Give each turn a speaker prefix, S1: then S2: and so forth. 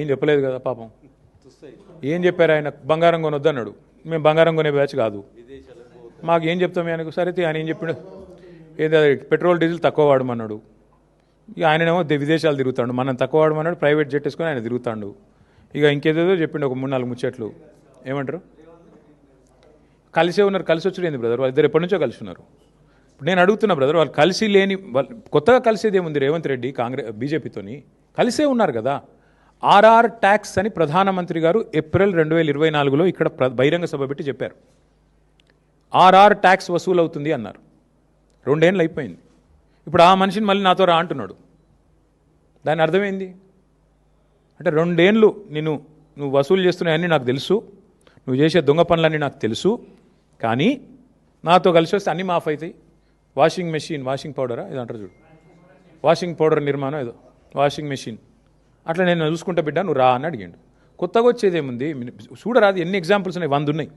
S1: ఏం చెప్పలేదు కదా పాపం. ఏం చెప్పారు ఆయన? బంగారం కొనొద్దు అన్నాడు. మేము బంగారం కొనే బ్యాచ్ కాదు. మాకు ఏం చెప్తాం ఆయనకు? సరే ఆయన ఏం చెప్పాడు? ఏదో పెట్రోల్ డీజిల్ తక్కువ వాడమన్నాడు. ఇక ఆయనేమో విదేశాలు తిరుగుతాడు. మనం తక్కువ వాడమన్నాడు. ప్రైవేట్ జెట్ వేసుకొని ఆయన తిరుగుతాడు. ఇక ఇంకేదేదో చెప్పిండు ఒక 3-4 ముచ్చట్లు. ఏమంటారు? కలిసే ఉన్నారు. కలిసి వచ్చి ఏంది బ్రదర్? వాళ్ళిద్దరు ఎప్పటి నుంచో కలిసి ఉన్నారు. నేను అడుగుతున్నా బ్రదర్, వాళ్ళు కలిసి లేని కొత్తగా కలిసేది ఏముంది? రేవంత్ రెడ్డి బీజేపీతోని కలిసే ఉన్నారు కదా. ఆర్ఆర్ ట్యాక్స్ అని ప్రధానమంత్రి గారు ఏప్రిల్ 2024లో ఇక్కడ బహిరంగ సభ పెట్టి చెప్పారు. ఆర్ఆర్ ట్యాక్స్ వసూలు అవుతుంది అన్నారు. 2 ఏళ్ళు అయిపోయింది. ఇప్పుడు ఆ మనిషిని మళ్ళీ నాతో రా అంటున్నాడు. దాని అర్థమైంది అంటే 2 ఏళ్ళు నువ్వు వసూలు చేస్తున్నాయని నాకు తెలుసు, నువ్వు చేసే దొంగ పనులన్నీ నాకు తెలుసు, కానీ నాతో కలిసి వస్తే అన్నీ మాఫ్ అవుతాయి. వాషింగ్ మెషిన్, వాషింగ్ పౌడరా ఇది అంటారు చూడు, వాషింగ్ పౌడర్ నిర్మాణం ఏదో వాషింగ్ మెషిన్, అట్లా నేను చూసుకుంటా బిడ్డ, నువ్వు రా అని అడిగాడు. కొత్తగా వచ్చేదేముంది? చూడరాదు, ఎన్ని ఎగ్జాంపుల్స్ ఉన్నాయి, 100 ఉన్నాయి.